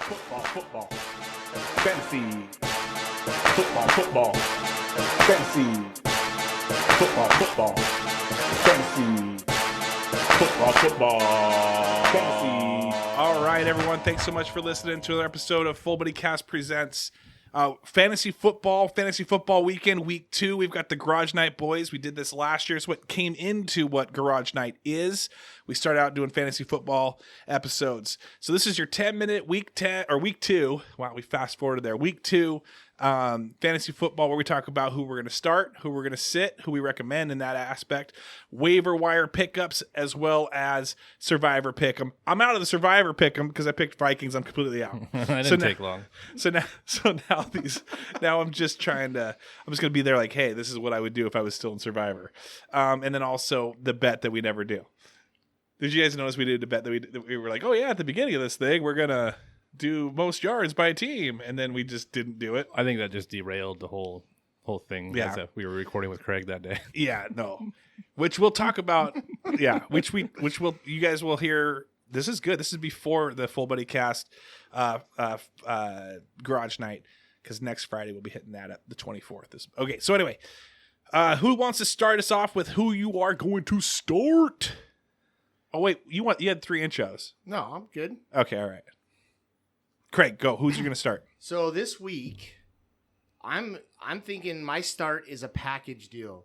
Football. Fantasy. Football. Fantasy. Football. Fantasy. Football. Fantasy. All right, everyone. Thanks so much for listening to another episode of Fullbuddy Cast Presents Fantasy Football Weekend, Week 2. We've got the Garage Night boys. We did this last year. It's what came into what Garage Night is. We started out doing fantasy football episodes. So this is your 10-minute Week 2. Wow, we fast forwarded there. Week 2 fantasy football, where we talk about who we're going to start, who we're going to sit, who we recommend in that aspect, waiver wire pickups, as well as survivor pick'em. I'm out of the survivor pick'em because I picked Vikings. I'm completely out. That didn't take long. So now I'm just going to be there like, hey, this is what I would do if I was still in survivor. And then also the bet that we never do. Did you guys notice we did a bet that we were like, oh yeah, at the beginning of this thing, we're going to do most yards by team, and then we just didn't do it. I think that just derailed the whole thing. Yeah, we were recording with Craig that day. Yeah, no, which we'll talk about. Yeah, which you guys will hear. This is good. This is before the Fullbuddy Cast Garage Night, because next Friday we'll be hitting that at the 24th. Okay, so anyway, who wants to start us off with who you are going to start? Oh wait, you had 3 intros. No, I'm good. Okay, all right. Craig, go. Who's you going to start? So this week, I'm thinking my start is a package deal.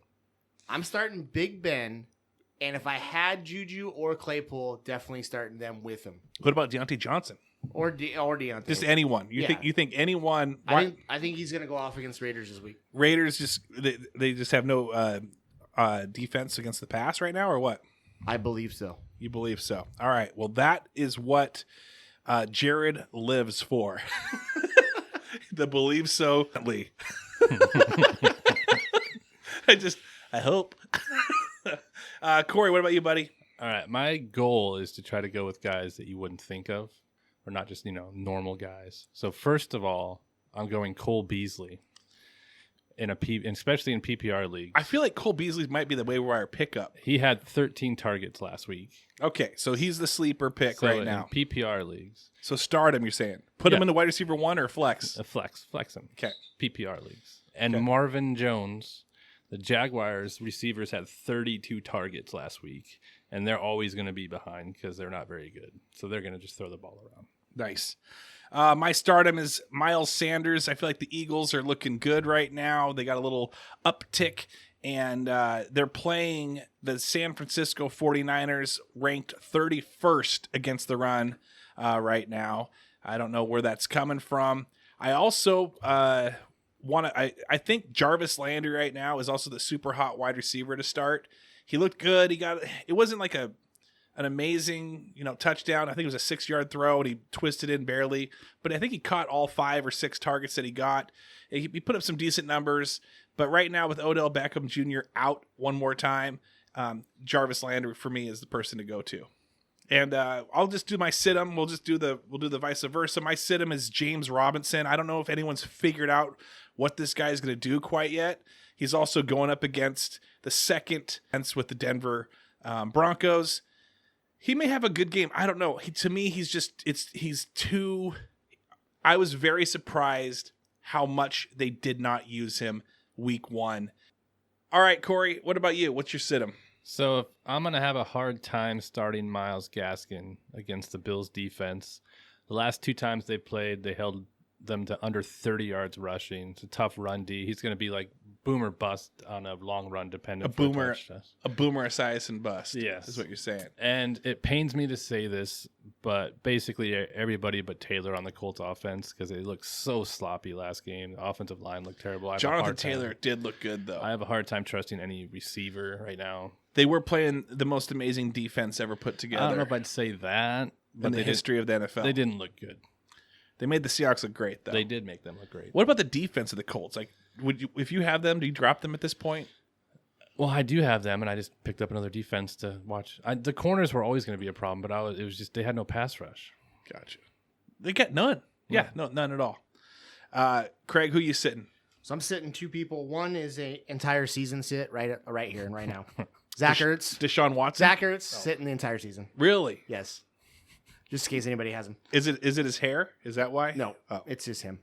I'm starting Big Ben, and if I had Juju or Claypool, definitely starting them with him. What about Deontay Johnson? Or Deontay. Just anyone. You think anyone? I think he's going to go off against Raiders this week. Raiders they just have no defense against the pass right now, or what? I believe so. You believe so? All right. Well, that is what Jared lives for. The believe so. I hope. Corey, what about you, buddy? All right. My goal is to try to go with guys that you wouldn't think of, or not just, normal guys. So first of all, I'm going Cole Beasley especially in PPR leagues. I feel like Cole Beasley might be the waiver wire pickup. He had 13 targets last week. Okay, so he's the sleeper pick right now. In PPR leagues. So start him, you're saying. Put him in the wide receiver 1 or flex? Flex him. Okay. PPR leagues. And Marvin Jones, the Jaguars receivers had 32 targets last week, and they're always going to be behind because they're not very good. So they're going to just throw the ball around. Nice. My stardom is Miles Sanders. I feel like the Eagles are looking good right now. They got a little uptick, and they're playing the San Francisco 49ers, ranked 31st against the run right now. I don't know where that's coming from. I also I think Jarvis Landry right now is also the super hot wide receiver to start. He looked good. It wasn't like an amazing, touchdown. I think it was a 6-yard throw, and he twisted in barely. But I think he caught all 5 or 6 targets that he got. He put up some decent numbers. But right now, with Odell Beckham Jr. out one more time, Jarvis Landry for me is the person to go to. And I'll just do my sit-em. We'll do the vice versa. My sit-em is James Robinson. I don't know if anyone's figured out what this guy is going to do quite yet. He's also going up against the second with the Denver Broncos. He may have a good game. I don't know. To me, he's too. I was very surprised how much they did not use him week 1. All right, Corey, what about you? What's your sit-em? So if I'm going to have a hard time starting Myles Gaskin against the Bills defense. The last 2 times they played, they held them to under 30 yards rushing. It's a tough run D. He's going to be like boomer bust on a long run dependent. A boomer Esiason bust. Yes. Is what you're saying. And it pains me to say this, but basically everybody but Taylor on the Colts offense, because they looked so sloppy last game. The offensive line looked terrible. Jonathan Taylor did look good, though. I have a hard time trusting any receiver right now. They were playing the most amazing defense ever put together. I don't know if I'd say that. But in the history of the NFL. They didn't look good. They made the Seahawks look great, though. They did make them look great. What about the defense of the Colts? Like, if you have them, do you drop them at this point? Well, I do have them, and I just picked up another defense to watch. The corners were always going to be a problem, but it was just they had no pass rush. Gotcha. They got none. Yeah, no, none at all. Craig, who you sitting? So I'm sitting 2 people. One is a entire season sit right here and right now. Zach Ertz. Deshaun Watson? Zach Ertz sitting the entire season. Really? Yes. just in case anybody has him. Is it his hair? Is that why? No, Oh. it's just him.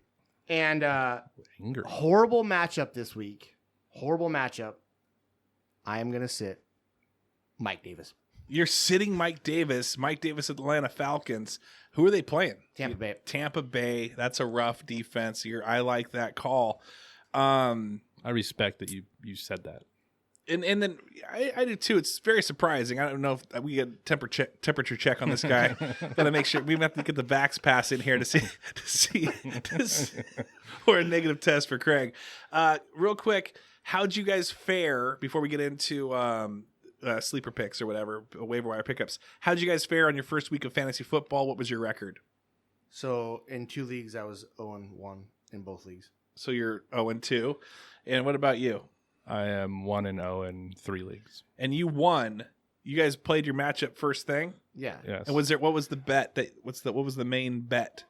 And Angry. horrible matchup this week. Horrible matchup. I am going to sit Mike Davis. You're sitting Mike Davis. Mike Davis, Atlanta Falcons. Who are they playing? Tampa Bay. Tampa Bay. That's a rough defense. I like that call. I respect that you said that. And then I do too. It's very surprising. I don't know if we get temperature check on this guy. Gotta make sure we have to get the Vax pass in here to see or a negative test for Craig. Real quick, how'd you guys fare before we get into sleeper picks or whatever, waiver wire pickups? How'd you guys fare on your first week of fantasy football? What was your record? So in 2 leagues, I was 0-1 in both leagues. So you're 0-2. And what about you? I am 1-0 in 3 leagues. And you won. You guys played your matchup first thing? Yeah. Yes. And what was the bet what was the main bet?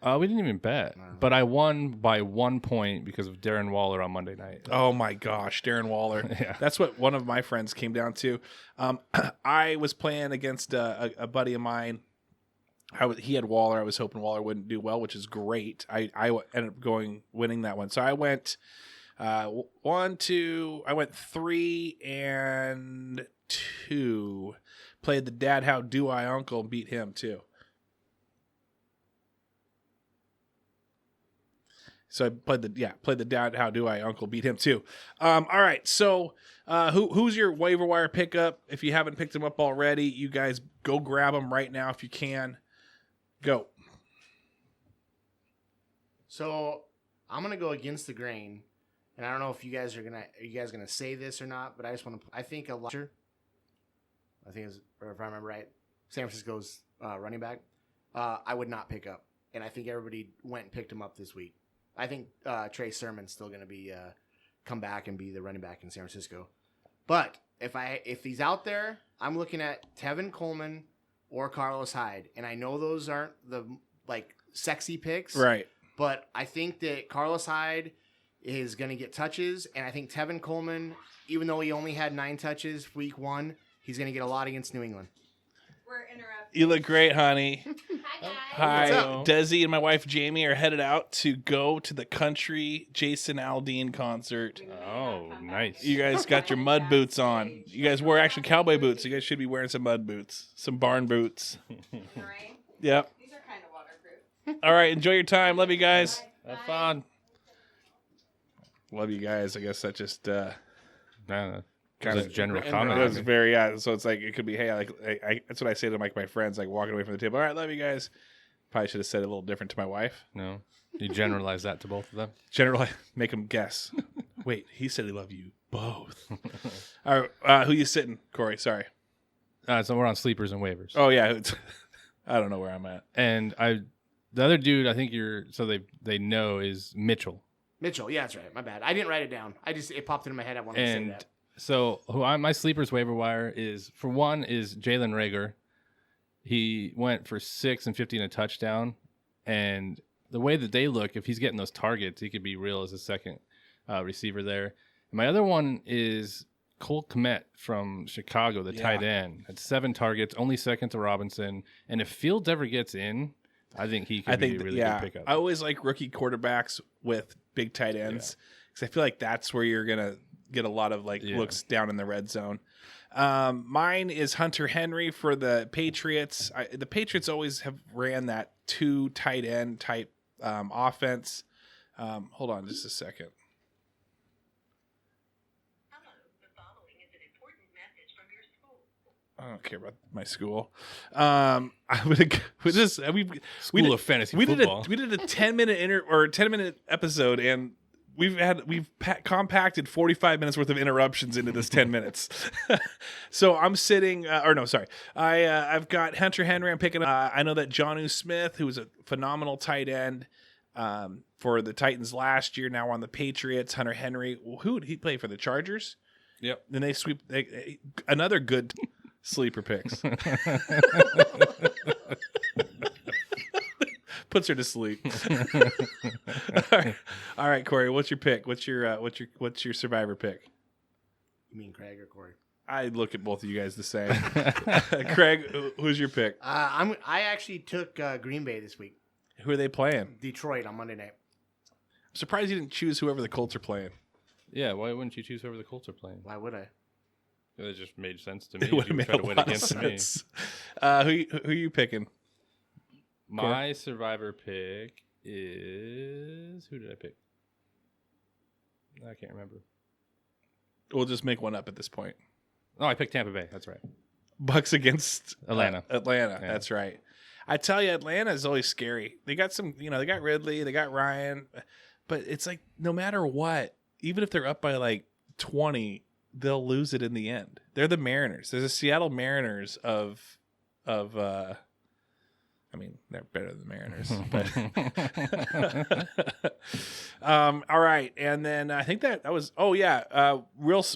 We didn't even bet, but I won by 1 point because of Darren Waller on Monday night. Oh my gosh, Darren Waller. Yeah. That's what one of my friends came down to. I was playing against a buddy of mine. He had Waller. I was hoping Waller wouldn't do well, which is great. I ended up winning that one. So I went 1, 2. I went 3 and 2. Played the dad how do I uncle and beat him too. So I played the dad how do I uncle beat him too. All right. So who's your waiver wire pickup? If you haven't picked him up already, you guys go grab him right now if you can. Go. So I'm gonna go against the grain, and I don't know if you guys are gonna say this or not, but I just want to. I think or if I remember right, San Francisco's running back. I would not pick up, and I think everybody went and picked him up this week. I think Trey Sermon's still gonna be come back and be the running back in San Francisco. But if he's out there, I'm looking at Tevin Coleman or Carlos Hyde, and I know those aren't the sexy picks, Right. But I think that Carlos Hyde is going to get touches, and I think Tevin Coleman, even though he only had 9 touches week 1, he's going to get a lot against New England. We're interrupting. You look great, honey. Hi, guys. Hi. What's up? Desi and my wife Jamie are headed out to go to the country Jason Aldean concert. Oh, nice. You guys got your mud boots on. You guys wore actually cowboy boots. You guys should be wearing some mud boots, some barn boots. Right? Yep. These are kind of waterproof. All right. Enjoy your time. Love you guys. Have fun. Love you guys. I guess that just Nah, kind Just of general and comment. It was very So it's like it could be hey, I that's what I say to my friends like walking away from the table. All right, love you guys. Probably should have said it a little different to my wife. No, you generalize that to both of them. Generally, make them guess. Wait, he said he loved you both. All right, who you sitting, Corey? Sorry. So we're on sleepers and waivers. Oh yeah, I don't know where I'm at. And the other dude, I think they know is Mitchell. Mitchell, yeah, that's right. My bad. I didn't write it down. It popped into my head. I wanted to say And that. so my sleepers waiver wire is, for one, is Jalen Reagor. He went for 6 and 50 and a touchdown. And the way that they look, if he's getting those targets, he could be real as a second receiver there. And my other one is Colt Comet from Chicago, the tight end. Had 7 targets, only second to Robinson. And if Fields ever gets in, I think he could be a really good pickup. I always like rookie quarterbacks with big tight ends because I feel like that's where you're gonna get a lot of looks down in the red zone. Mine is Hunter Henry for the Patriots. The Patriots always have ran that 2 tight end type offense. Hold on just a second. I don't care about my school. School of fantasy football. We did a 10-minute episode, and we've compacted 45 minutes worth of interruptions into this 10 minutes. So I'm sitting, I've got Hunter Henry. I'm picking up. I know that Jonnu Smith, who was a phenomenal tight end for the Titans last year, now on the Patriots. Hunter Henry, who did he play for? The Chargers. Yep. Then they sweep another good. Sleeper picks. Puts her to sleep. All right, Corey. What's your pick? What's your survivor pick? You mean Craig or Corey? I look at both of you guys the same. Craig, who's your pick? I actually took Green Bay this week. Who are they playing? Detroit on Monday night. I'm surprised you didn't choose whoever the Colts are playing. Yeah, why wouldn't you choose whoever the Colts are playing? Why would I? It just made sense to me. It would You have were made trying a to win lot of against me. sense. Who are you picking? My survivor pick is... Who did I pick? I can't remember. We'll just make one up at this point. Oh, I picked Tampa Bay. That's right. Bucks against Atlanta. Atlanta. Yeah. That's right. I tell you, Atlanta is always scary. They got some, they got Ridley, they got Ryan, but it's like no matter what, even if they're up by like 20, they'll lose it in the end. They're the Mariners. There's a Seattle Mariners of I mean, they're better than the Mariners. But all right, and then I think that was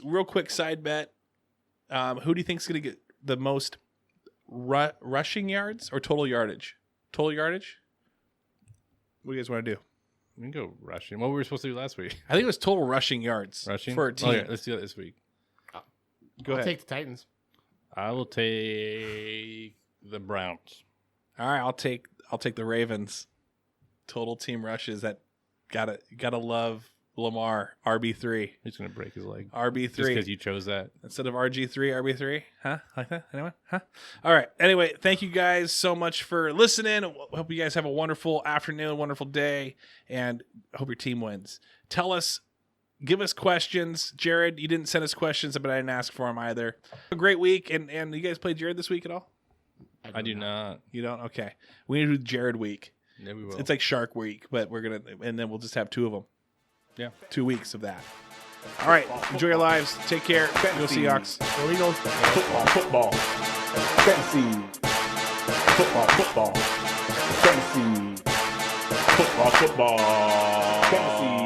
real quick side bet. Who do you think's going to get the most rushing yards or total yardage? Total yardage? What do you guys want to do? We can go rushing. What were we supposed to do last week? I think it was total rushing yards Rushing? for a team. Oh, yeah, let's do that this week. Go I'll ahead. take the Titans. I will take the Browns. All right, I'll take the Ravens. Total team rushes. That gotta love Lamar. RB3. He's going to break his leg. RB3. Just because you chose that. Instead of RG3, RB3? Huh? Like that? Anyone? Huh? All right. Anyway, thank you guys so much for listening. Hope you guys have a wonderful afternoon, wonderful day, and hope your team wins. Tell us, give us questions. Jared, you didn't send us questions, but I didn't ask for them either. Have a great week. And you guys play Jared this week at all? I do not. You don't? Okay. We need to do Jared week. Yeah, we will. It's like Shark Week, but and then we'll just have 2 of them. Yeah. 2 weeks of that. All right. Enjoy your lives. Take care. Go Seahawks. Football. Fantasy. Football. Fantasy. Football. Fantasy.